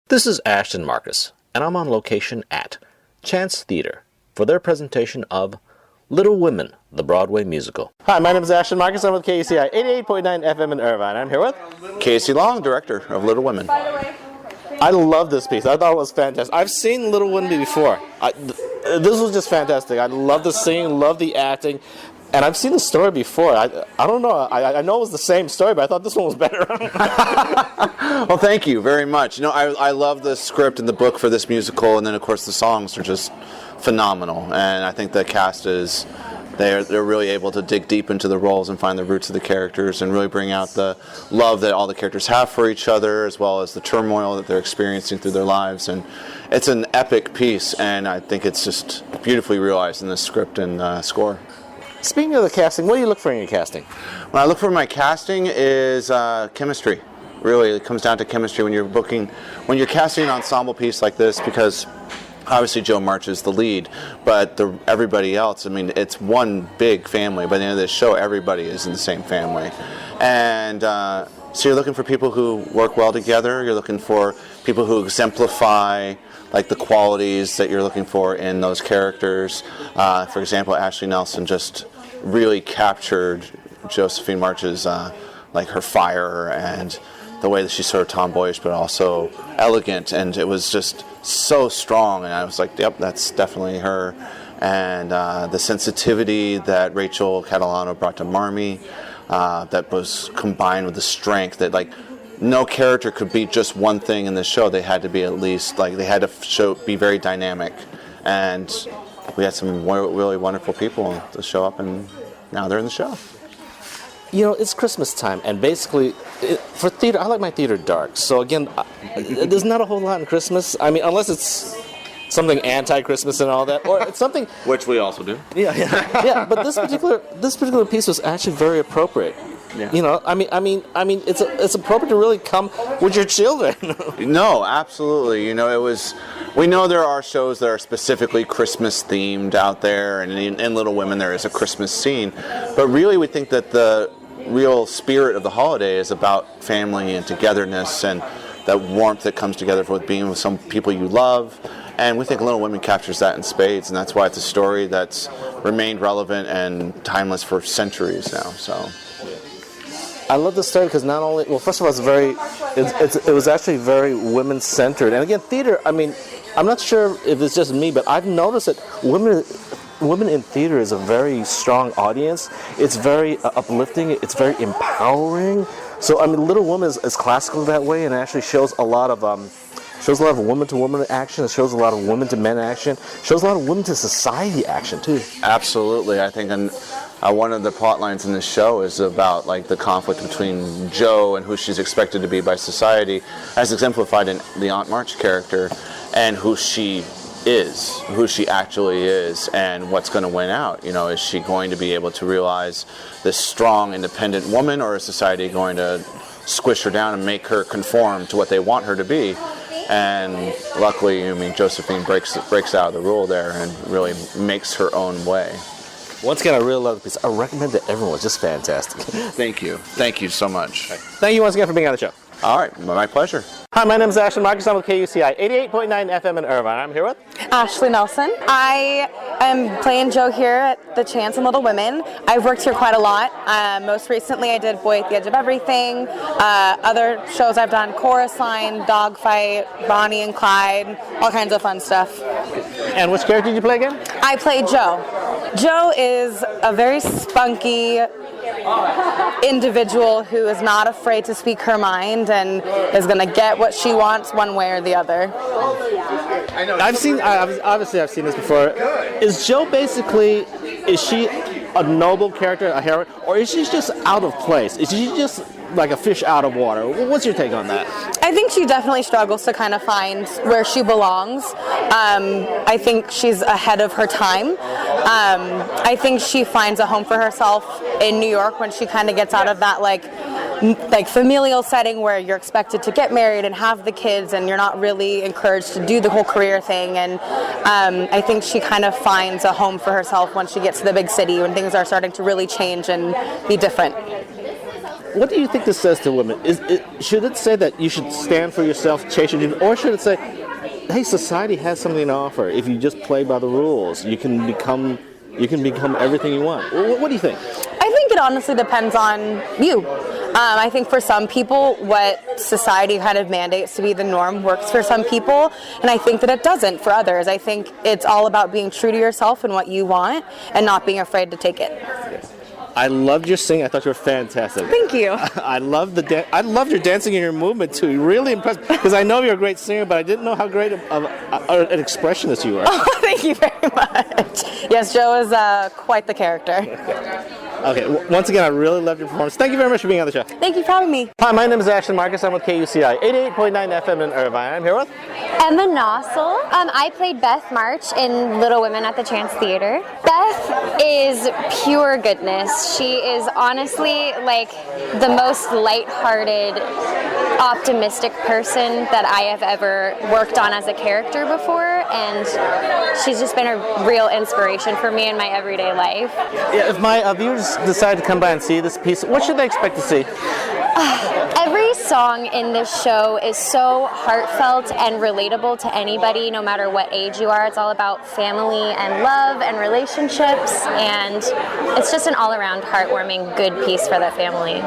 This is Ashton Marcus, and I'm on location at Chance Theater for their presentation of Little Women, the Broadway musical. Hi, my name is Ashton Marcus. I'm with KUCI 88.9 FM in Irvine. I'm here with Casey Long, director of Little Women. I love this piece. I thought it was fantastic. I've seen Little Women before. This was just fantastic. I love the singing, love the acting, and I've seen the story before. I don't know. I know it was the same story, but I thought this one was better. Well, thank you very much. You know, I love the script and the book for this musical, and then of course the songs are just phenomenal. And I think the cast is they're really able to dig deep into the roles and find the roots of the characters and really bring out the love that all the characters have for each other, as well as the turmoil that they're experiencing through their lives. And it's an epic piece, and I think it's just beautifully realized in the script and score. Speaking of the casting, what do you look for in your casting? What I look for in my casting is chemistry. Really, it comes down to chemistry when you're casting an ensemble piece like this, because obviously Joe March is the lead, but everybody else, I mean, it's one big family. By the end of this show, everybody is in the same family. And so you're looking for people who work well together. You're looking for people who exemplify like the qualities that you're looking for in those characters. For example, Ashley Nelson just really captured Josephine March's like her fire and the way that she's sort of tomboyish but also elegant, and it was just so strong, and I was like, yep, that's definitely her. And the sensitivity that Rachel Catalano brought to Marmee, that was combined with the strength that, like, no character could be just one thing in the show. They had to be at least, like, they had to be very dynamic. And we had some really wonderful people to show up, and now they're in the show. You know, it's Christmas time, and basically, for theater, I like my theater dark. So again, there's not a whole lot in Christmas. I mean, unless it's something anti-Christmas and all that, or it's something Which we also do. Yeah. But this particular piece was actually very appropriate. Yeah. You know, I mean, it's appropriate to really come with your children. No, absolutely. You know, we know there are shows that are specifically Christmas themed out there, and in Little Women there is a Christmas scene. But really, we think that the real spirit of the holiday is about family and togetherness and that warmth that comes together with being with some people you love. And we think Little Women captures that in spades, and that's why it's a story that's remained relevant and timeless for centuries now. So I love this story because not only, well, first of all, it was actually very women-centered. And again, theater, I mean, I'm not sure if it's just me, but I've noticed that women in theater is a very strong audience. It's very uplifting. It's very empowering. So, I mean, Little Women is classical that way, and actually shows a lot of woman-to-woman action. It shows a lot of women-to-men action. It shows a lot of women-to-society action, too. Absolutely. I think one of the plot lines in this show is about like the conflict between Jo and who she's expected to be by society, as exemplified in the Aunt March character, and who she actually is, and what's going to win out. You know, is she going to be able to realize this strong, independent woman, or is society going to squish her down and make her conform to what they want her to be? And luckily, I mean, Josephine breaks out of the rule there and really makes her own way. Once again, I really love the piece. I recommend it to everyone. It's just fantastic. Thank you. Thank you so much. Thank you once again for being on the show. All right. My pleasure. Hi, my name is Ashton Marcus. I'm with KUCI 88.9 FM in Irvine. I'm here with Ashley Nelson. I am playing Jo here at the Chance and Little Women. I've worked here quite a lot. Most recently, I did Boy at the Edge of Everything. Other shows I've done, Chorus Line, Dogfight, Bonnie and Clyde, all kinds of fun stuff. And which character did you play again? I played Jo. Jo is a very spunky individual who is not afraid to speak her mind and is going to get what she wants one way or the other. I've seen this before. Is Jo basically, is she a noble character, a heroine, or is she just out of place? Is she just like a fish out of water? What's your take on that? I think she definitely struggles to kind of find where she belongs. I think she's ahead of her time. I think she finds a home for herself in New York when she kind of gets out of that like familial setting where you're expected to get married and have the kids and you're not really encouraged to do the whole career thing. And I think she kind of finds a home for herself once she gets to the big city when things are starting to really change and be different. what do you think this says to women? Should it say that you should stand for yourself, chase your dreams, or should it say, hey, society has something to offer. If you just play by the rules, you can become everything you want. What do you think? I think it honestly depends on you. I think for some people, what society kind of mandates to be the norm works for some people, and I think that it doesn't for others. I think it's all about being true to yourself and what you want, and not being afraid to take it. I loved your singing. I thought you were fantastic. Thank you. I loved I loved your dancing and your movement too. You really impressed because I know you're a great singer, but I didn't know how great an expressionist you are. Oh, thank you very much. Yes, Joe is quite the character. Okay, once again, I really loved your performance. Thank you very much for being on the show. Thank you for having me. Hi, my name is Ashton Marcus. I'm with KUCI 88.9 FM in Irvine. I'm here with Emma Nossel. I played Beth March in Little Women at the Chance Theater. Beth is pure goodness. She is honestly like the most lighthearted, optimistic person that I have ever worked on as a character before, and she's just been a real inspiration for me in my everyday life. Yeah, if my viewers decide to come by and see this piece, what should they expect to see? Every song in this show is so heartfelt and relatable to anybody, no matter what age you are. It's all about family and love and relationships, and it's just an all-around heartwarming, good piece for the family.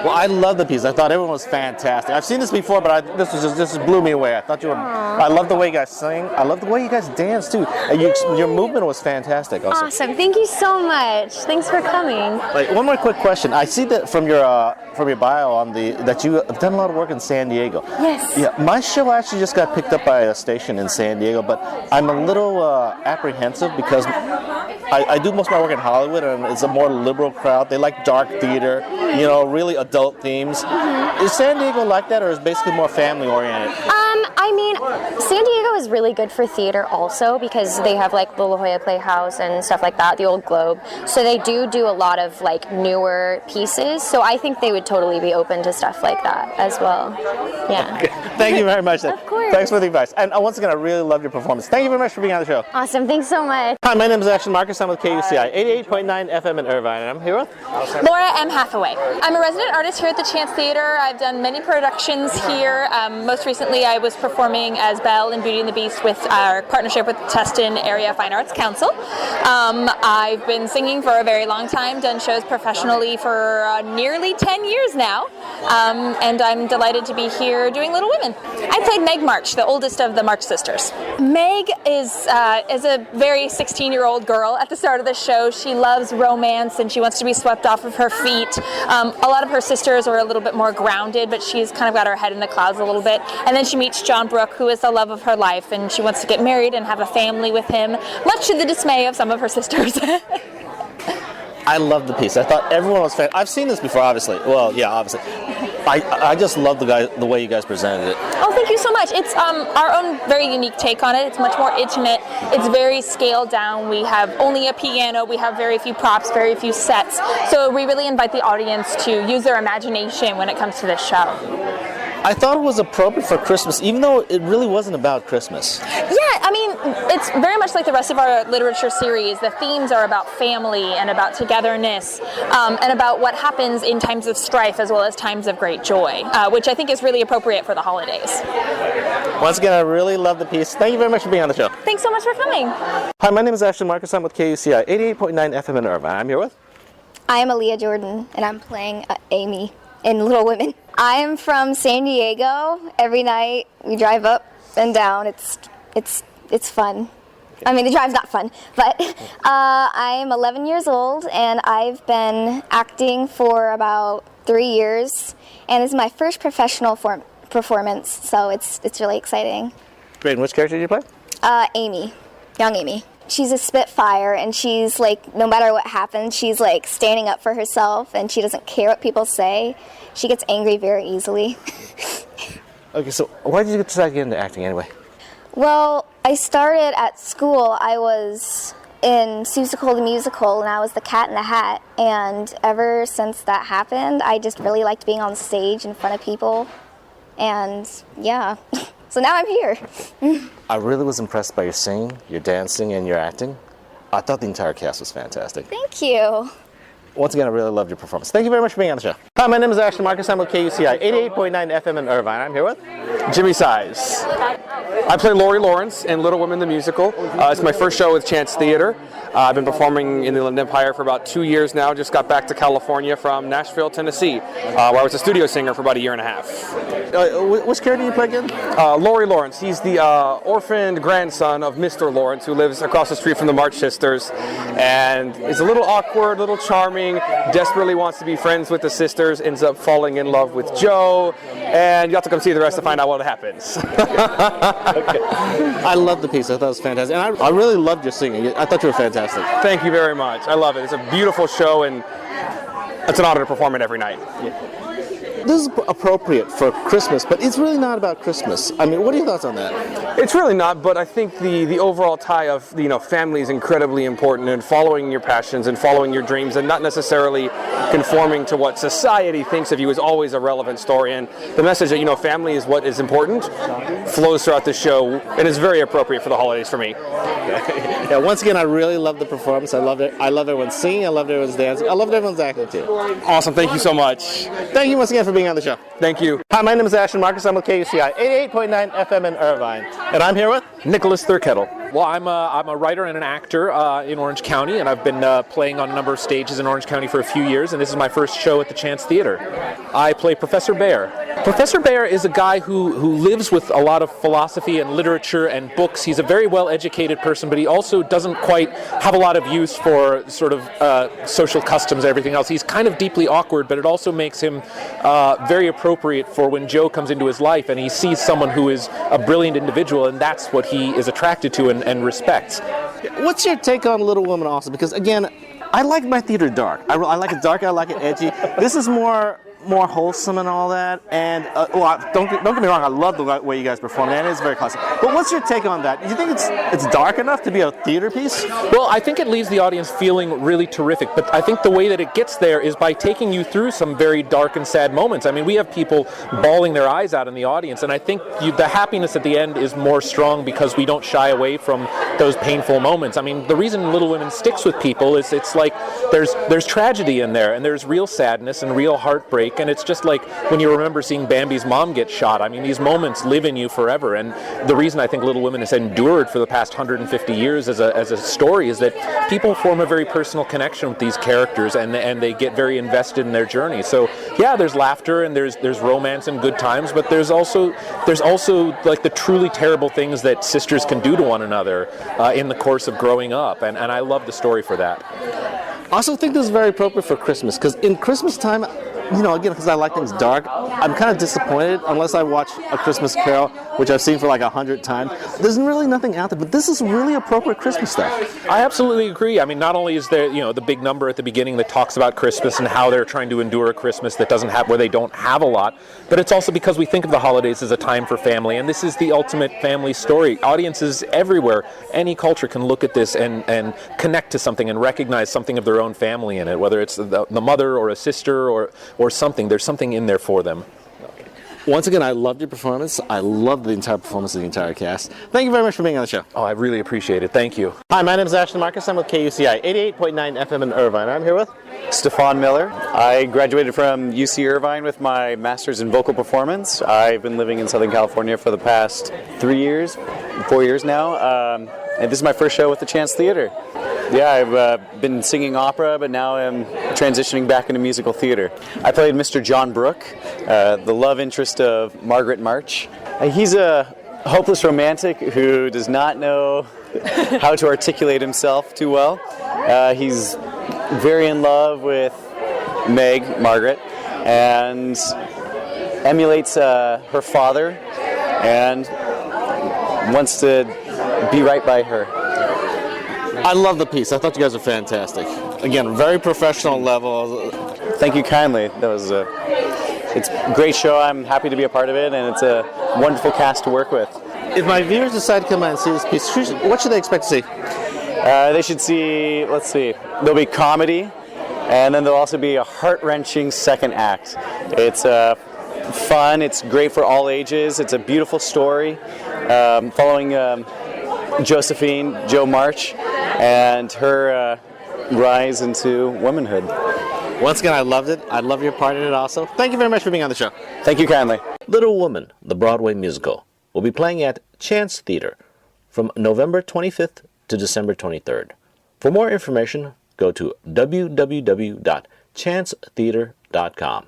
Well, I love the piece. I thought everyone was fantastic. I've seen this before, but this just blew me away. I thought you were. I love the way you guys sing. I love the way you guys dance too. And your movement was fantastic. Also. Awesome! Thank you so much. Thanks for coming. Like, one more quick question. I see that from your bio on that you have done a lot of work in San Diego. Yes. Yeah, my show actually just got picked up by a station in San Diego, but I'm a little apprehensive because I do most of my work in Hollywood, and it's a more liberal crowd. They like dark theater, really adult themes. Mm-hmm. Is San Diego like that, or is it basically more family oriented? I mean, San Diego is really good for theater also because they have like the La Jolla Playhouse and stuff like that, the Old Globe. So they do a lot of like newer pieces. So I think they would totally be open to stuff like that as well. Yeah. Okay. Thank you very much. Of course. Thanks for the advice. And once again, I really loved your performance. Thank you very much for being on the show. Awesome. Thanks so much. Hi, my name is Ashton Marcus. I'm with KUCI 88.9 FM in Irvine, and I'm here with Laura M. Hathaway. I'm a resident artist here at the Chance Theater. I've done many productions here. Most recently, I was performing as Belle in Beauty and the Beast with our partnership with Tustin Area Fine Arts Council. I've been singing for a very long time, done shows professionally for nearly 10 years now, and I'm delighted to be here doing Little Women. I played Meg March, the oldest of the March sisters. Meg is a very 16-year-old girl at the start of the show. She loves romance and she wants to be swept off of her feet. A lot of her sisters are a little bit more grounded, but she's kind of got her head in the clouds a little bit. And then she meets John Brooke, who is the love of her life, and she wants to get married and have a family with him, much to the dismay of some of her sisters. I love the piece. I thought everyone was fan. I've seen this before, obviously. Well, yeah, obviously. I just love the way you guys presented it. Oh, thank you so much. It's our own very unique take on it. It's much more intimate. It's very scaled down. We have only a piano. We have very few props, very few sets. So we really invite the audience to use their imagination when it comes to this show. I thought it was appropriate for Christmas, even though it really wasn't about Christmas. Yeah, I mean, it's very much like the rest of our literature series. The themes are about family and about togetherness and about what happens in times of strife as well as times of great joy, which I think is really appropriate for the holidays. Once again, I really love the piece. Thank you very much for being on the show. Thanks so much for coming. Hi, my name is Ashton Marcus. I'm with KUCI 88.9 FM in Irvine. I'm here with I am Aaliyah Jordan, and I'm playing Amy in Little Women. I am from San Diego. Every night we drive up and down. It's fun. I mean, the drive's not fun, but I'm 11 years old, and I've been acting for about 3 years, and this is my first professional performance, so it's really exciting. Great. And which character did you play? Amy, young Amy. She's a spitfire, and she's like, no matter what happens, she's like standing up for herself, and she doesn't care what people say. She gets angry very easily. Okay, so why did you decide to get into acting anyway? Well, I started at school. I was in Seussical the Musical, and I was the Cat in the Hat. And ever since that happened, I just really liked being on stage in front of people. And yeah, so now I'm here. I really was impressed by your singing, your dancing, and your acting. I thought the entire cast was fantastic. Thank you. Once again, I really loved your performance. Thank you very much for being on the show. Hi, my name is Ashton Marcus. I'm with KUCI 88.9 FM in Irvine. I'm here with Jimmy Size. I play Lori Lawrence in Little Women the Musical. It's my first show with Chance Theater. I've been performing in the Inland Empire for about 2 years now. Just got back to California from Nashville, Tennessee, where I was a studio singer for about a year and a half. which character do you play again? Laurie Lawrence. He's the orphaned grandson of Mr. Lawrence, who lives across the street from the March Sisters, and is a little awkward, little charming, desperately wants to be friends with the sisters, ends up falling in love with Joe, and you have to come see the rest to find out what happens. I love the piece. I thought it was fantastic. And I really loved your singing. I thought you were fantastic. Thank you very much. I love it. It's a beautiful show, and it's an honor to perform it every night. This is appropriate for Christmas, but it's really not about Christmas. I mean, what are your thoughts on that? It's really not, but I think the overall tie of family is incredibly important, and following your passions and following your dreams and not necessarily conforming to what society thinks of you is always a relevant story. And the message that family is what is important flows throughout the show, and is very appropriate for the holidays for me. Yeah, once again, I really loved the performance. I loved it. I loved everyone's singing. I loved everyone's dancing. I loved everyone's acting too. Awesome. Thank you so much. Thank you once again for being on the show. Thank you. Hi, my name is Ashton Marcus. I'm with KUCI 88.9 FM in Irvine, and I'm here with Nicholas Thurkettle. Well, I'm a writer and an actor in Orange County, and I've been playing on a number of stages in Orange County for a few years, and this is my first show at the Chance Theater. I play Professor Bear. Professor Bear is a guy who lives with a lot of philosophy and literature and books. He's a very well-educated person, but he also doesn't quite have a lot of use for sort of social customs and everything else. He's kind of deeply awkward, but it also makes him very appropriate for when Joe comes into his life and he sees someone who is a brilliant individual, and that's what he is attracted to and respects. What's your take on Little Women also? Because again, I like my theater dark. I like it dark. I like it edgy. This is more wholesome and all that. And don't get me wrong. I love the way you guys perform, and it is very classic. But what's your take on that? Do you think it's dark enough to be a theater piece? Well, I think it leaves the audience feeling really terrific, but I think the way that it gets there is by taking you through some very dark and sad moments. I mean, we have people bawling their eyes out in the audience, and I think the happiness at the end is more strong because we don't shy away from those painful moments. I mean, the reason Little Women sticks with people is it's like there's tragedy in there, and there's real sadness and real heartbreak, and it's just like when you remember seeing Bambi's mom get shot. I mean, these moments live in you forever, and the reason I think Little Women has endured for the past 150 years as a story is that people form a very personal connection with these characters, and they get very invested in their journey. So yeah, there's laughter and there's romance and good times, but there's also like the truly terrible things that sisters can do to one another in the course of growing up, and I love the story for that. I also think this is very appropriate for Christmas, because in Christmas time, again, because I like things dark, I'm kind of disappointed unless I watch A Christmas Carol, which I've seen for like 100 times. There's really nothing out there, but this is really appropriate Christmas stuff. I absolutely agree. I mean, not only is there, the big number at the beginning that talks about Christmas and how they're trying to endure a Christmas that doesn't have, where they don't have a lot, but it's also because we think of the holidays as a time for family, and this is the ultimate family story. Audiences everywhere, any culture can look at this and connect to something and recognize something of their own family in it, whether it's the mother or a sister or something. There's something in there for them. Once again, I loved your performance. I loved the entire performance of the entire cast. Thank you very much for being on the show. Oh, I really appreciate it. Thank you. Hi, my name is Ashton Marcus. I'm with KUCI 88.9 FM in Irvine. I'm here with Stefan Miller. I graduated from UC Irvine with my master's in vocal performance. I've been living in Southern California for the past 4 years now, and this is my first show with the Chance Theater. Yeah, I've been singing opera, but now I'm transitioning back into musical theater. I played Mr. John Brooke, the love interest of Margaret March. He's a hopeless romantic who does not know how to articulate himself too well. He's very in love with Meg, Margaret, and emulates her father and wants to be right by her. I love the piece. I thought you guys were fantastic. Again, very professional level. Thank you kindly. It's a great show. I'm happy to be a part of it, and it's a wonderful cast to work with. If my viewers decide to come out and see this piece, what should they expect to see? They should see, there'll be comedy, and then there'll also be a heart-wrenching second act. It's fun. It's great for all ages. It's a beautiful story following Josephine, Joe March, and her rise into womanhood. Once again, I loved it. I love your part in it also. Thank you very much for being on the show. Thank you kindly. Little Woman, the Broadway musical, will be playing at Chance Theater from November 25th to December 23rd. For more information, go to www.chancetheater.com.